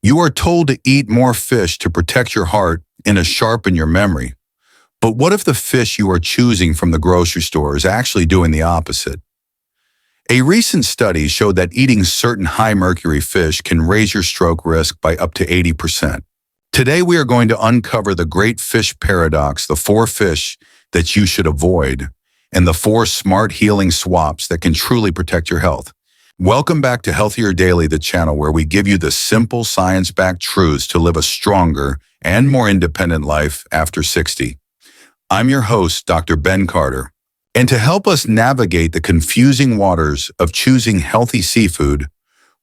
You are told to eat more fish to protect your heart and to sharpen your memory. But what if the fish you are choosing from the grocery store is actually doing the opposite? A recent study showed that eating certain high-mercury fish can raise your stroke risk by up to 80%. Today we are going to uncover the great fish paradox, the 4 fish that you should avoid, and the 4 smart healing swaps that can truly protect your health. Welcome back to Healthier Daily, the channel where we give you the simple science-backed truths to live a stronger and more independent life after 60. I'm your host, Dr. Ben Carter. And to help us navigate the confusing waters of choosing healthy seafood,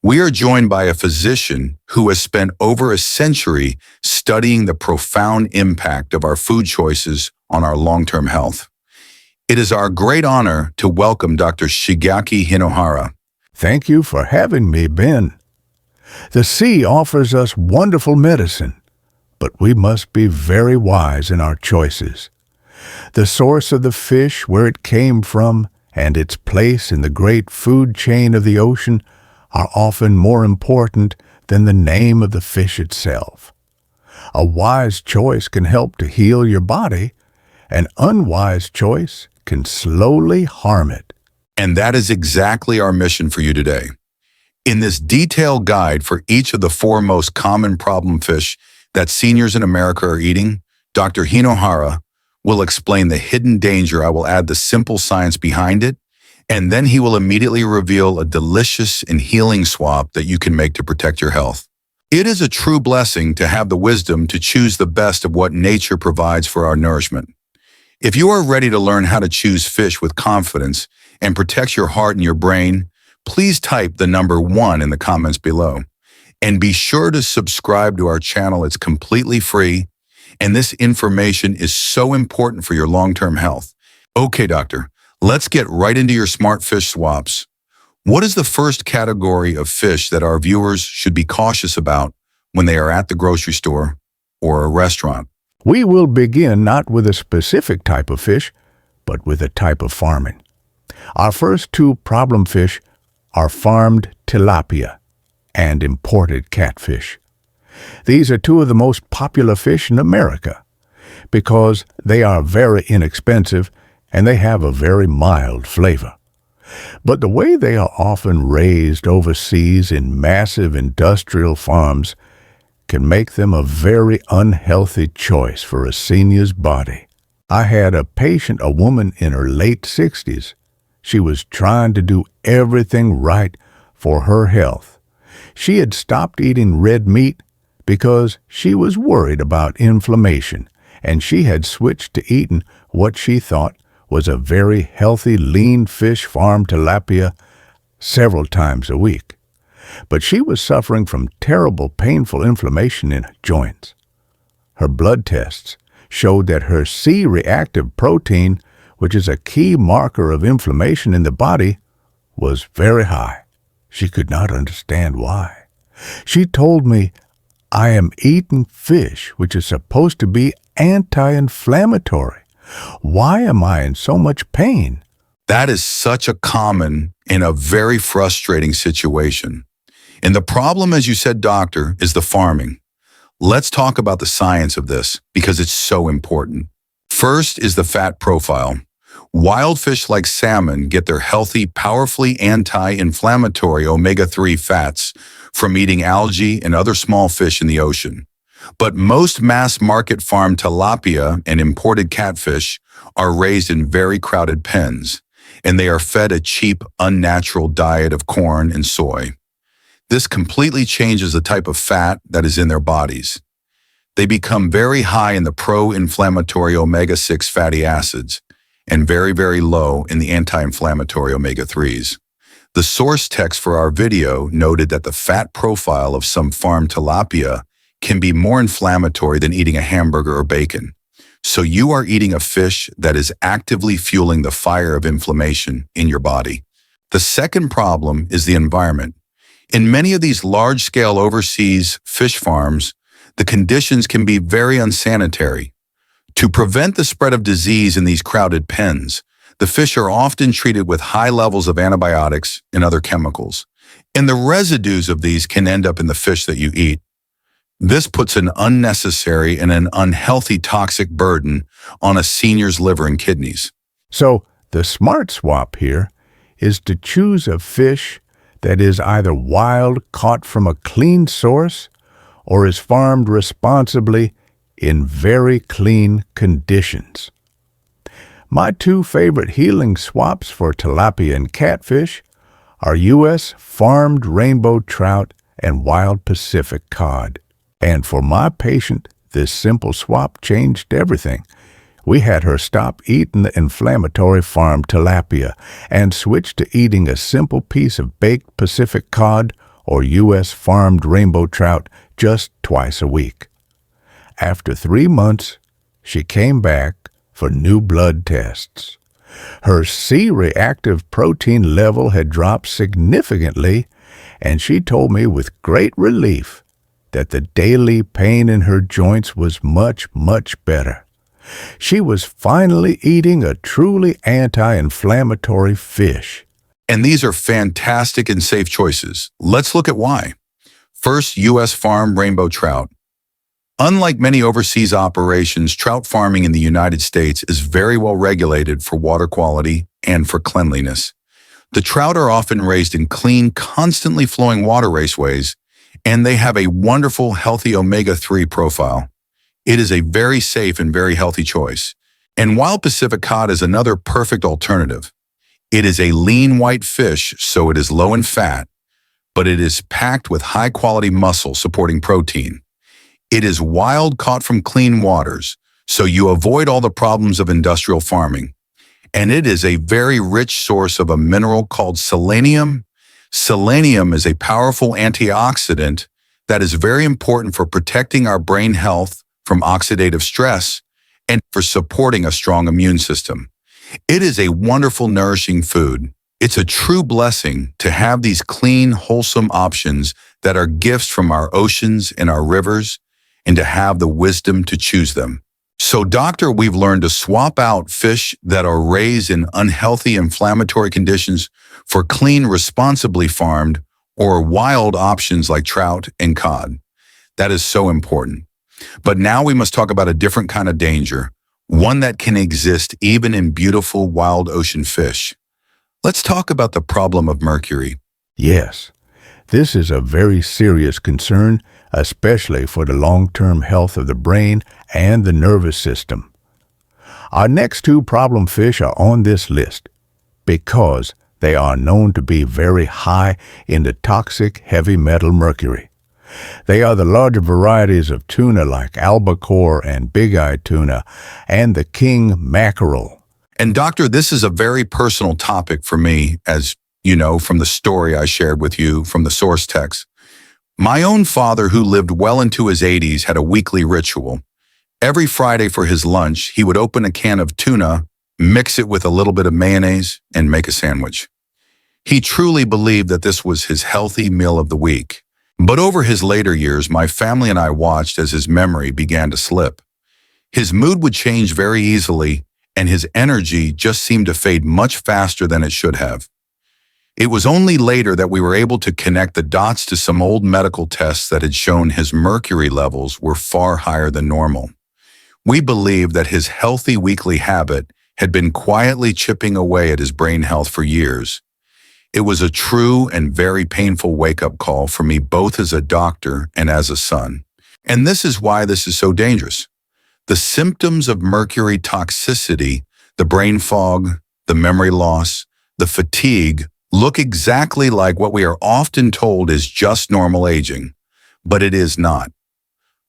we are joined by a physician who has spent over a century studying the profound impact of our food choices on our long-term health. It is our great honor to welcome Dr. Shigeaki Hinohara. Thank you for having me, Ben. The sea offers us wonderful medicine, but we must be very wise in our choices. The source of the fish, where it came from, and its place in the great food chain of the ocean are often more important than the name of the fish itself. A wise choice can help to heal your body. An unwise choice can slowly harm it. And that is exactly our mission for you today. In this detailed guide for each of the 4 most common problem fish that seniors in America are eating, Dr. Hinohara will explain the hidden danger. I will add the simple science behind it, and then he will immediately reveal a delicious and healing swap that you can make to protect your health. It is a true blessing to have the wisdom to choose the best of what nature provides for our nourishment. If you are ready to learn how to choose fish with confidence and protect your heart and your brain, please type the number 1 in the comments below. And be sure to subscribe to our channel. It's completely free, and this information is so important for your long-term health. Okay, doctor, let's get right into your smart fish swaps. What is the first category of fish that our viewers should be cautious about when they are at the grocery store or a restaurant? We will begin not with a specific type of fish, but with a type of farming. Our first 2 problem fish are farmed tilapia and imported catfish. These are 2 of the most popular fish in America because they are very inexpensive and they have a very mild flavor. But the way they are often raised overseas in massive industrial farms can make them a very unhealthy choice for a senior's body. I had a patient, a woman in her late 60s. She was trying to do everything right for her health. She had stopped eating red meat because she was worried about inflammation, and she had switched to eating what she thought was a very healthy lean fish farmed tilapia several times a week. But she was suffering from terrible, painful inflammation in her joints. Her blood tests showed that her C-reactive protein, which is a key marker of inflammation in the body, was very high. She could not understand why. She told me, "I am eating fish, which is supposed to be anti-inflammatory. Why am I in so much pain?" That is such a common and a very frustrating situation. And the problem, as you said, doctor, is the farming. Let's talk about the science of this because it's so important. First is the fat profile. Wild fish like salmon get their healthy, powerfully anti-inflammatory omega-3 fats from eating algae and other small fish in the ocean. But most mass-market farmed tilapia and imported catfish are raised in very crowded pens, and they are fed a cheap, unnatural diet of corn and soy. This completely changes the type of fat that is in their bodies. They become very high in the pro-inflammatory omega-6 fatty acids and very, very low in the anti-inflammatory omega-3s. The source text for our video noted that the fat profile of some farmed tilapia can be more inflammatory than eating a hamburger or bacon. So you are eating a fish that is actively fueling the fire of inflammation in your body. The second problem is the environment. In many of these large-scale overseas fish farms, the conditions can be very unsanitary. To prevent the spread of disease in these crowded pens, the fish are often treated with high levels of antibiotics and other chemicals, and the residues of these can end up in the fish that you eat. This puts an unnecessary and an unhealthy toxic burden on a senior's liver and kidneys. So the smart swap here is to choose a fish that is either wild, caught from a clean source, or is farmed responsibly in very clean conditions. My two favorite healing swaps for tilapia and catfish are U.S. farmed rainbow trout and wild Pacific cod. And for my patient, this simple swap changed everything. We had her stop eating the inflammatory farmed tilapia and switch to eating a simple piece of baked Pacific cod or U.S. farmed rainbow trout just twice a week. After 3 months, she came back for new blood tests. Her C-reactive protein level had dropped significantly, and she told me with great relief that the daily pain in her joints was much, much better. She was finally eating a truly anti-inflammatory fish. And these are fantastic and safe choices. Let's look at why. First, U.S. farm rainbow trout. Unlike many overseas operations, trout farming in the United States is very well regulated for water quality and for cleanliness. The trout are often raised in clean, constantly flowing water raceways, and they have a wonderful, healthy omega-3 profile. It is a very safe and very healthy choice. And wild Pacific cod is another perfect alternative. It is a lean white fish, so it is low in fat, but it is packed with high-quality muscle supporting protein. It is wild, caught from clean waters, so you avoid all the problems of industrial farming. And it is a very rich source of a mineral called selenium. Selenium is a powerful antioxidant that is very important for protecting our brain health from oxidative stress and for supporting a strong immune system. It is a wonderful, nourishing food. It's a true blessing to have these clean, wholesome options that are gifts from our oceans and our rivers, and to have the wisdom to choose them. So, doctor, we've learned to swap out fish that are raised in unhealthy, inflammatory conditions for clean, responsibly farmed, or wild options like trout and cod. That is so important. But now we must talk about a different kind of danger, one that can exist even in beautiful wild ocean fish. Let's talk about the problem of mercury. Yes, this is a very serious concern, especially for the long-term health of the brain and the nervous system. Our next two problem fish are on this list because they are known to be very high in the toxic heavy metal mercury. They are the larger varieties of tuna like albacore and big-eye tuna and the king mackerel. And doctor, this is a very personal topic for me, as you know, from the story I shared with you from the source text. My own father, who lived well into his 80s, had a weekly ritual. Every Friday for his lunch, he would open a can of tuna, mix it with a little bit of mayonnaise, and make a sandwich. He truly believed that this was his healthy meal of the week. But over his later years, my family and I watched as his memory began to slip. His mood would change very easily, and his energy just seemed to fade much faster than it should have. It was only later that we were able to connect the dots to some old medical tests that had shown his mercury levels were far higher than normal. We believed that his healthy weekly habit had been quietly chipping away at his brain health for years. It was a true and very painful wake-up call for me, both as a doctor and as a son. And this is why this is so dangerous. The symptoms of mercury toxicity, the brain fog, the memory loss, the fatigue, look exactly like what we are often told is just normal aging, but it is not.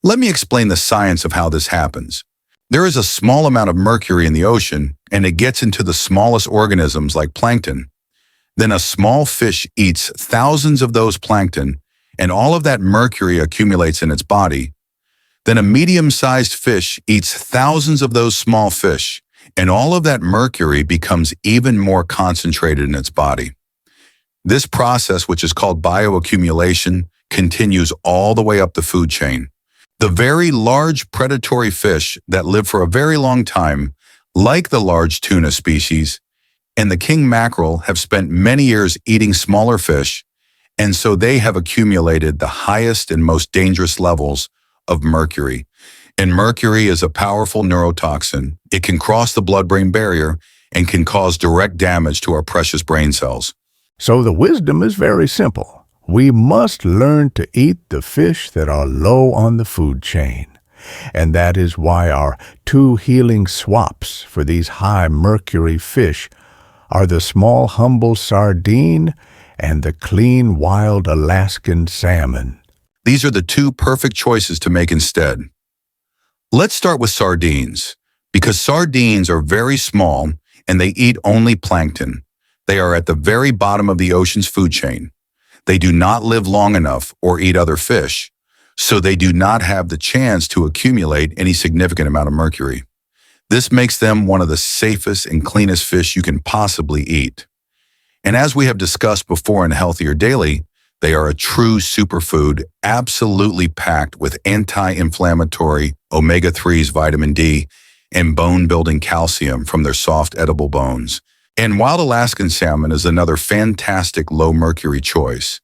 Let me explain the science of how this happens. There is a small amount of mercury in the ocean, and it gets into the smallest organisms like plankton. Then a small fish eats thousands of those plankton, and all of that mercury accumulates in its body. Then a medium-sized fish eats thousands of those small fish, and all of that mercury becomes even more concentrated in its body. This process, which is called bioaccumulation, continues all the way up the food chain. The very large predatory fish that live for a very long time, like the large tuna species, and the king mackerel have spent many years eating smaller fish, and so they have accumulated the highest and most dangerous levels of mercury. And mercury is a powerful neurotoxin. It can cross the blood-brain barrier and can cause direct damage to our precious brain cells. So the wisdom is very simple. We must learn to eat the fish that are low on the food chain. And that is why our two healing swaps for these high mercury fish are the small humble sardine and the clean wild Alaskan salmon. These are the two perfect choices to make instead. Let's start with sardines, because sardines are very small and they eat only plankton. They are at the very bottom of the ocean's food chain. They do not live long enough or eat other fish, so they do not have the chance to accumulate any significant amount of mercury. This makes them one of the safest and cleanest fish you can possibly eat. And as we have discussed before in Healthier Daily, they are a true superfood, absolutely packed with anti-inflammatory omega-3s, vitamin D, and bone-building calcium from their soft edible bones. And wild Alaskan salmon is another fantastic low-mercury choice.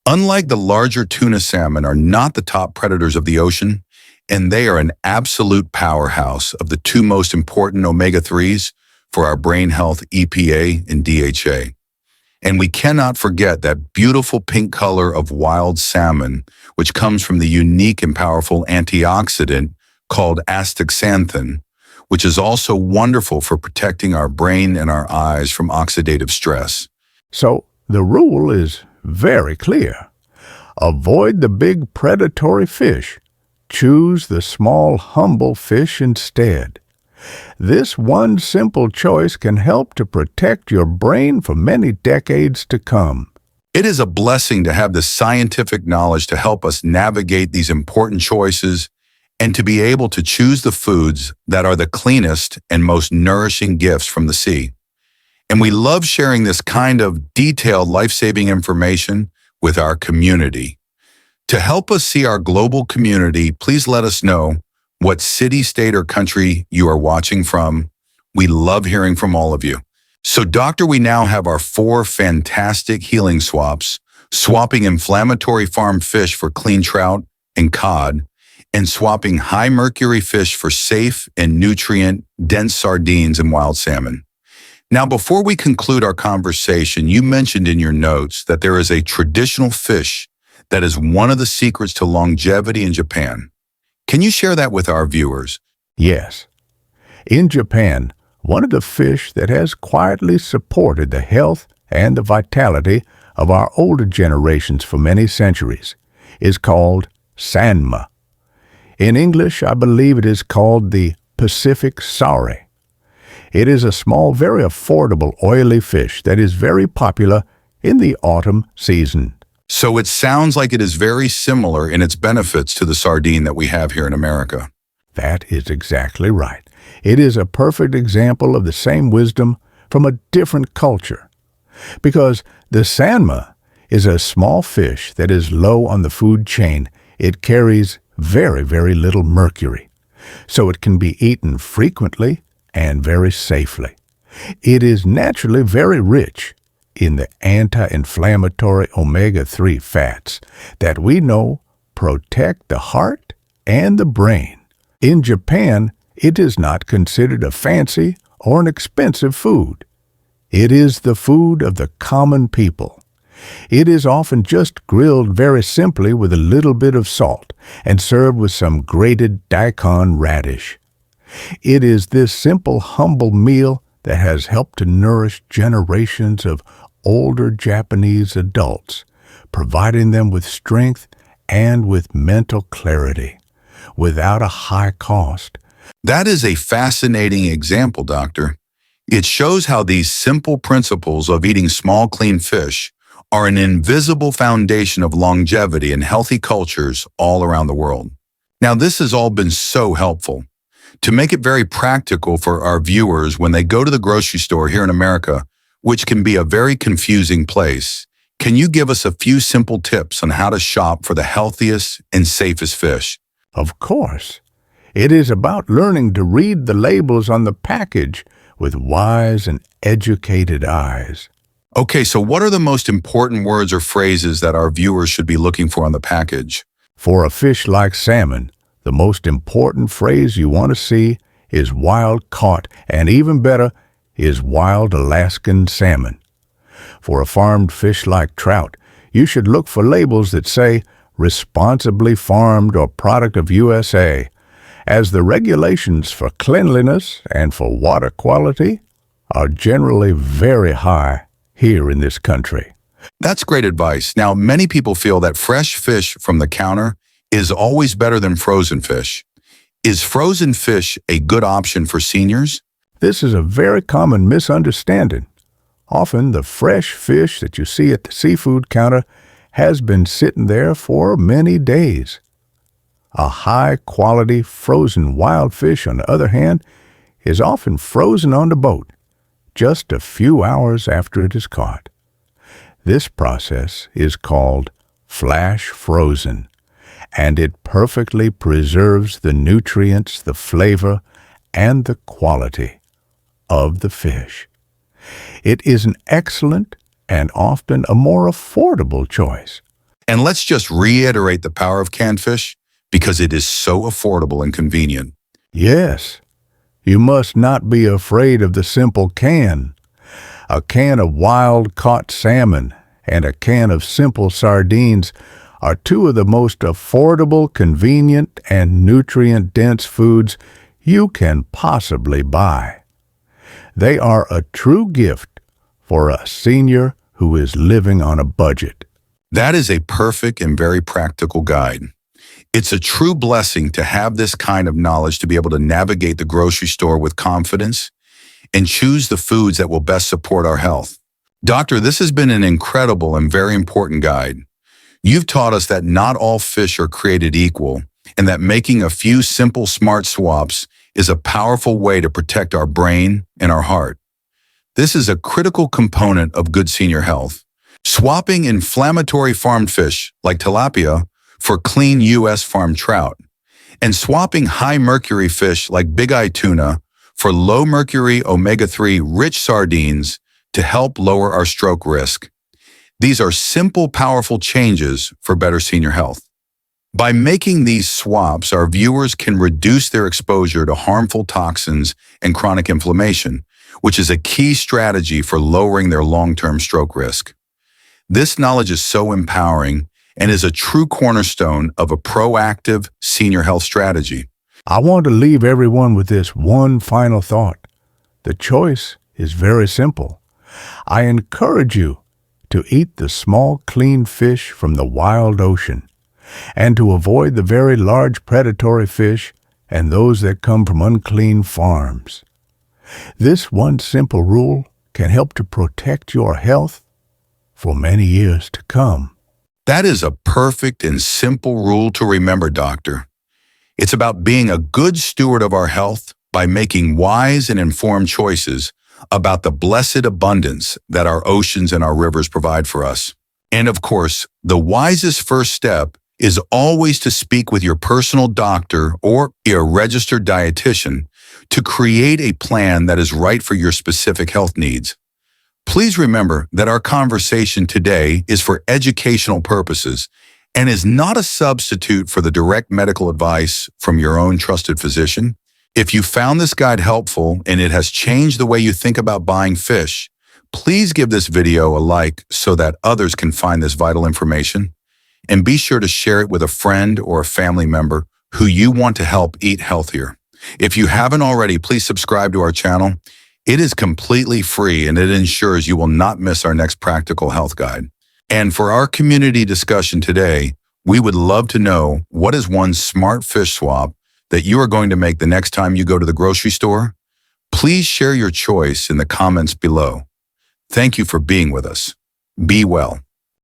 Unlike the larger tuna salmon are not the top predators of the ocean, and they are an absolute powerhouse of the two most important omega-3s for our brain health, EPA and DHA. And we cannot forget that beautiful pink color of wild salmon, which comes from the unique and powerful antioxidant called astaxanthin, which is also wonderful for protecting our brain and our eyes from oxidative stress. So the rule is very clear. Avoid the big predatory fish. Choose the small, humble fish instead. This one simple choice can help to protect your brain for many decades to come. It is a blessing to have the scientific knowledge to help us navigate these important choices and to be able to choose the foods that are the cleanest and most nourishing gifts from the sea. And we love sharing this kind of detailed life-saving information with our community. To help us see our global community, please let us know what city, state, or country you are watching from. We love hearing from all of you. So, Doctor, we now have our 4 fantastic healing swaps, swapping inflammatory farm fish for clean trout and cod, and swapping high mercury fish for safe and nutrient-dense sardines and wild salmon. Now, before we conclude our conversation, you mentioned in your notes that there is a traditional fish that is one of the secrets to longevity in Japan. Can you share that with our viewers? Yes. In Japan, one of the fish that has quietly supported the health and the vitality of our older generations for many centuries is called sanma. In English, I believe it is called the Pacific saury. It is a small, very affordable, oily fish that is very popular in the autumn season. So it sounds like it is very similar in its benefits to the sardine that we have here in America. That is exactly right. It is a perfect example of the same wisdom from a different culture. Because the sanma is a small fish that is low on the food chain. It carries very, very little mercury, so it can be eaten frequently and very safely. It is naturally very rich in the anti-inflammatory omega-3 fats that we know protect the heart and the brain. In Japan, it is not considered a fancy or an expensive food. It is the food of the common people. It is often just grilled very simply with a little bit of salt and served with some grated daikon radish. It is this simple, humble meal that has helped to nourish generations of older Japanese adults, providing them with strength and with mental clarity, without a high cost. That is a fascinating example, Doctor. It shows how these simple principles of eating small, clean fish are an invisible foundation of longevity in healthy cultures all around the world. Now, this has all been so helpful. To make it very practical for our viewers when they go to the grocery store here in America, which can be a very confusing place, can you give us a few simple tips on how to shop for the healthiest and safest fish? Of course. It is about learning to read the labels on the package with wise and educated eyes. Okay, so what are the most important words or phrases that our viewers should be looking for on the package? For a fish like salmon, the most important phrase you want to see is wild caught, and even better is wild Alaskan salmon. For a farmed fish like trout, you should look for labels that say responsibly farmed or product of USA, as the regulations for cleanliness and for water quality are generally very high here in this country. That's great advice. Now, many people feel that fresh fish from the counter is always better than frozen fish. Is frozen fish a good option for seniors? This is a very common misunderstanding. Often the fresh fish that you see at the seafood counter has been sitting there for many days. A high-quality frozen wild fish, on the other hand, is often frozen on the boat just a few hours after it is caught. This process is called flash frozen, and it perfectly preserves the nutrients, the flavor, and the quality of the fish. It is an excellent and often a more affordable choice. And let's just reiterate the power of canned fish because it is so affordable and convenient. Yes, you must not be afraid of the simple can. A can of wild-caught salmon and a can of simple sardines are two of the most affordable, convenient, and nutrient-dense foods you can possibly buy. They are a true gift for a senior who is living on a budget. That is a perfect and very practical guide. It's a true blessing to have this kind of knowledge to be able to navigate the grocery store with confidence and choose the foods that will best support our health. Doctor, this has been an incredible and very important guide. You've taught us that not all fish are created equal and that making a few simple smart swaps is a powerful way to protect our brain and our heart. This is a critical component of good senior health. Swapping inflammatory farmed fish like tilapia for clean U.S. farmed trout, and swapping high mercury fish like big eye tuna for low mercury omega-3 rich sardines to help lower our stroke risk. These are simple, powerful changes for better senior health. By making these swaps, our viewers can reduce their exposure to harmful toxins and chronic inflammation, which is a key strategy for lowering their long-term stroke risk. This knowledge is so empowering and is a true cornerstone of a proactive senior health strategy. I want to leave everyone with this one final thought. The choice is very simple. I encourage you to eat the small, clean fish from the wild ocean, and to avoid the very large predatory fish and those that come from unclean farms. This one simple rule can help to protect your health for many years to come. That is a perfect and simple rule to remember, Doctor. It's about being a good steward of our health by making wise and informed choices about the blessed abundance that our oceans and our rivers provide for us. And of course, the wisest first step is always to speak with your personal doctor or your registered dietitian to create a plan that is right for your specific health needs. Please remember that our conversation today is for educational purposes and is not a substitute for the direct medical advice from your own trusted physician. If you found this guide helpful and it has changed the way you think about buying fish, please give this video a like so that others can find this vital information. And be sure to share it with a friend or a family member who you want to help eat healthier. If you haven't already, please subscribe to our channel. It is completely free and it ensures you will not miss our next practical health guide. And for our community discussion today, we would love to know what is one smart fish swap that you are going to make the next time you go to the grocery store. Please share your choice in the comments below. Thank you for being with us. Be well.